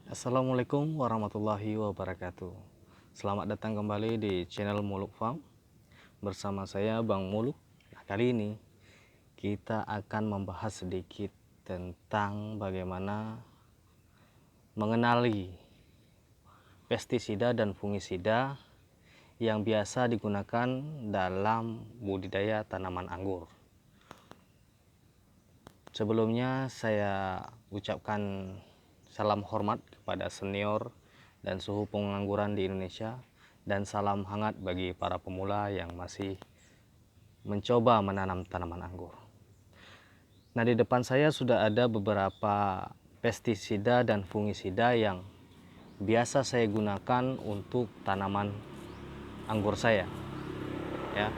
Assalamualaikum warahmatullahi wabarakatuh. Selamat datang kembali di channel Muluk Farm bersama saya Bang Muluk. Nah, kali ini kita akan membahas sedikit tentang bagaimana mengenali pestisida dan fungisida yang biasa digunakan dalam budidaya tanaman anggur. Sebelumnya saya ucapkan salam hormat kepada senior dan suhu pengangguran di Indonesia, dan salam hangat bagi para pemula yang masih mencoba menanam tanaman anggur. Nah, di depan saya sudah ada beberapa pestisida dan fungisida yang biasa saya gunakan untuk tanaman anggur saya, ya,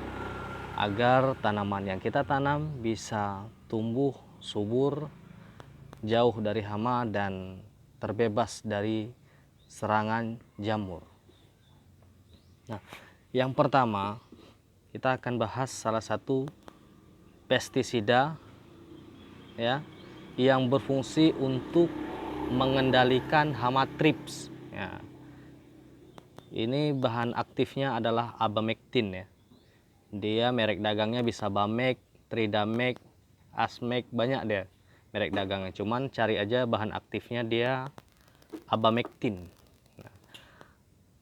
agar tanaman yang kita tanam bisa tumbuh subur, jauh dari hama dan terbebas dari serangan jamur. Nah, yang pertama kita akan bahas salah satu pestisida, ya, yang berfungsi untuk mengendalikan hama trips. Ya. Ini bahan aktifnya adalah abamectin, ya. Dia merek dagangnya bisa Bamek, Tridamek, Asmek, banyak deh merek dagangnya. Cuman cari aja bahan aktifnya dia abamectin. Nah,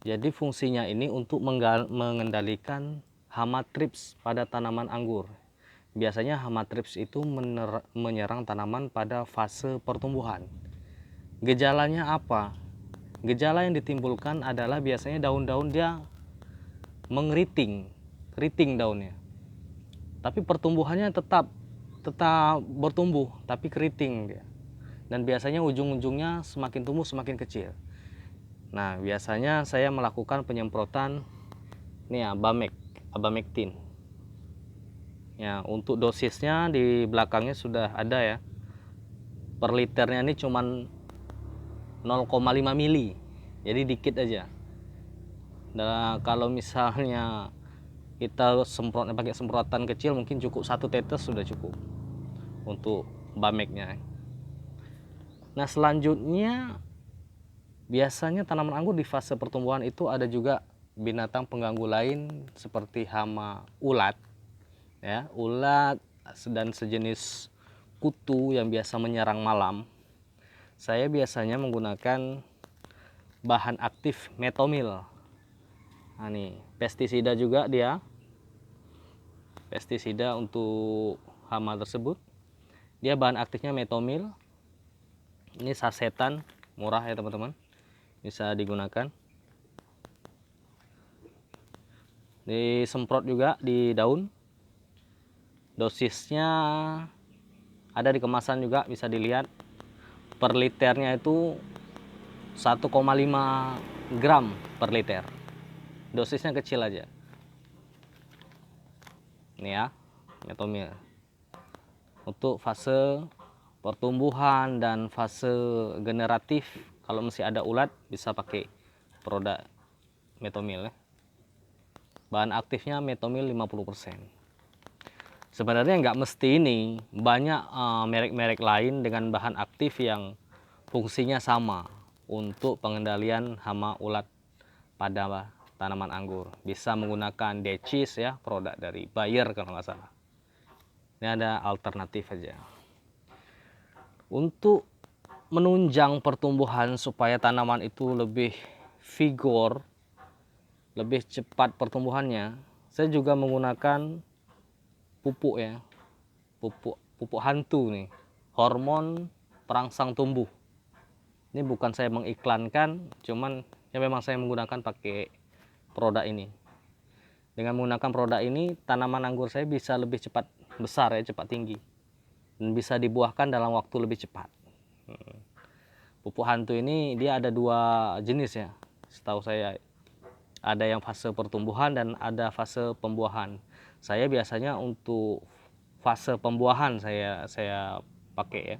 jadi fungsinya ini untuk mengendalikan hama trips pada tanaman anggur. Biasanya hama trips itu menyerang tanaman pada fase pertumbuhan. Gejalanya apa? Gejala yang ditimbulkan adalah biasanya daun-daun dia mengeriting, keriting daunnya. Tapi pertumbuhannya tetap bertumbuh, tapi keriting dia. Dan biasanya ujung-ujungnya semakin tumbuh semakin kecil. Nah, biasanya saya melakukan penyemprotan ini ya, abamectin. Ya, untuk dosisnya di belakangnya sudah ada ya. Per liternya ini cuman 0,5 mili. Jadi dikit aja. Nah, kalau misalnya kita semprotnya pakai semprotan kecil, mungkin cukup 1 tetes sudah cukup untuk bameknya. Nah, selanjutnya biasanya tanaman anggur di fase pertumbuhan itu ada juga binatang pengganggu lain seperti hama ulat, ya, ulat dan sejenis kutu yang biasa menyerang malam. Saya biasanya menggunakan bahan aktif metomil. Nah, nih pestisida juga dia, pestisida untuk hama tersebut. Dia bahan aktifnya metomil. Ini sasetan, murah ya teman-teman, bisa digunakan. Disemprot juga di daun. Dosisnya ada di kemasan juga, bisa dilihat. Per liternya itu 1,5 gram per liter. Dosisnya kecil aja. Ini ya, metomil. Untuk fase pertumbuhan dan fase generatif, kalau masih ada ulat bisa pakai produk metomil ya. Bahan aktifnya metomil 50%. Sebenarnya nggak mesti ini, banyak merek-merek lain dengan bahan aktif yang fungsinya sama untuk pengendalian hama ulat pada tanaman anggur. Bisa menggunakan Decis ya, produk dari Bayer kalau nggak salah. Ini ada alternatif aja. Untuk menunjang pertumbuhan supaya tanaman itu lebih vigor, lebih cepat pertumbuhannya, saya juga menggunakan pupuk ya, pupuk hantu nih, hormon perangsang tumbuh. Ini bukan saya mengiklankan, cuman ya memang saya menggunakan pakai produk ini. Dengan menggunakan produk ini, tanaman anggur saya bisa lebih cepat besar ya, cepat tinggi, dan bisa dibuahkan dalam waktu lebih cepat. Pupuk hantu ini dia ada 2 jenis ya, setahu saya. Ada yang fase pertumbuhan dan ada fase pembuahan. Saya biasanya untuk fase pembuahan saya pakai ya.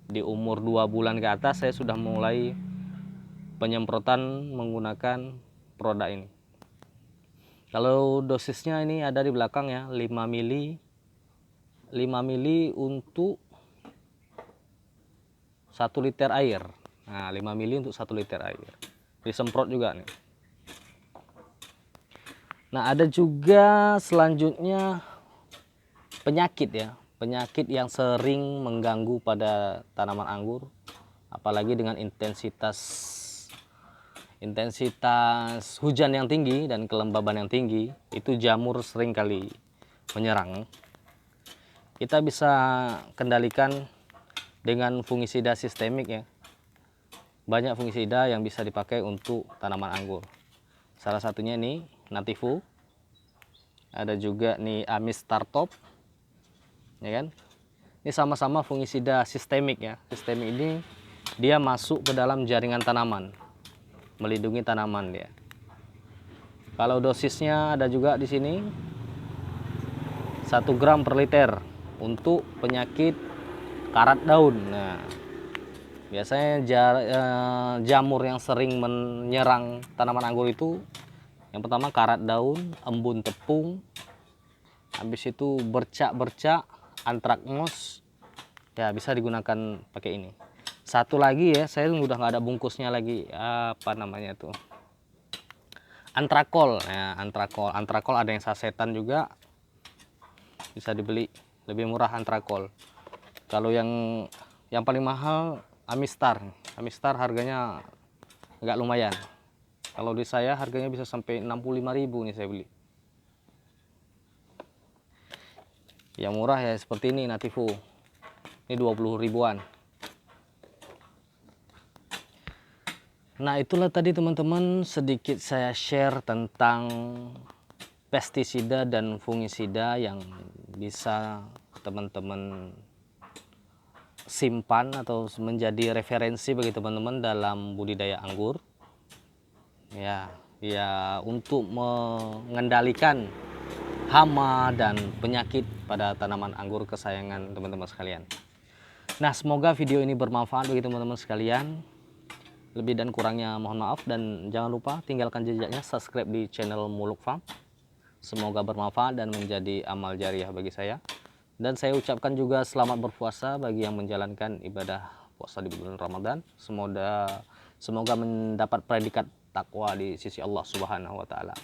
Di umur 2 bulan ke atas saya sudah mulai penyemprotan menggunakan produk ini. Kalau dosisnya ini ada di belakang ya, 5 mili. 5 mili untuk 1 liter air. Nah, 5 mili untuk 1 liter air. Disemprot juga nih. Nah, ada juga selanjutnya penyakit ya. Penyakit yang sering mengganggu pada tanaman anggur, apalagi dengan intensitas hujan yang tinggi dan kelembaban yang tinggi, itu jamur sering kali menyerang. Kita bisa kendalikan dengan fungisida sistemik ya. Banyak fungisida yang bisa dipakai untuk tanaman anggur. Salah satunya ini Nativo. Ada juga nih Amistartop. Ya kan? Ini sama-sama fungisida sistemik ya. Sistemik ini dia masuk ke dalam jaringan tanaman, melindungi tanaman dia. Kalau dosisnya ada juga di sini 1 gram per liter untuk penyakit karat daun. Nah, biasanya jamur yang sering menyerang tanaman anggur itu yang pertama karat daun, embun tepung, habis itu bercak-bercak, antraknos. Ya, bisa digunakan pakai ini. Satu lagi ya, saya udah nggak ada bungkusnya lagi. Apa namanya tuh? Antrakol. Ya, antrakol ada yang sasetan juga. Bisa dibeli lebih murah antrakol. Kalau yang paling mahal Amistar. Amistar harganya agak lumayan. Kalau di saya harganya bisa sampai 65.000 nih saya beli. Yang murah ya seperti ini Nativo. Ini 20 ribuan. Nah, itulah tadi teman-teman sedikit saya share tentang pestisida dan fungisida yang bisa teman-teman simpan atau menjadi referensi bagi teman-teman dalam budidaya anggur. Ya, untuk mengendalikan hama dan penyakit pada tanaman anggur kesayangan teman-teman sekalian. Nah, semoga video ini bermanfaat bagi teman-teman sekalian. Lebih dan kurangnya mohon maaf, dan jangan lupa tinggalkan jejaknya subscribe di channel Muluk Farm. Semoga bermanfaat dan menjadi amal jariah bagi saya. Dan saya ucapkan juga selamat berpuasa bagi yang menjalankan ibadah puasa di bulan Ramadan. Semoga mendapat predikat takwa di sisi Allah Subhanahu wa taala.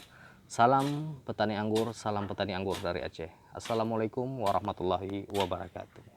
Salam petani anggur dari Aceh. Assalamualaikum warahmatullahi wabarakatuh.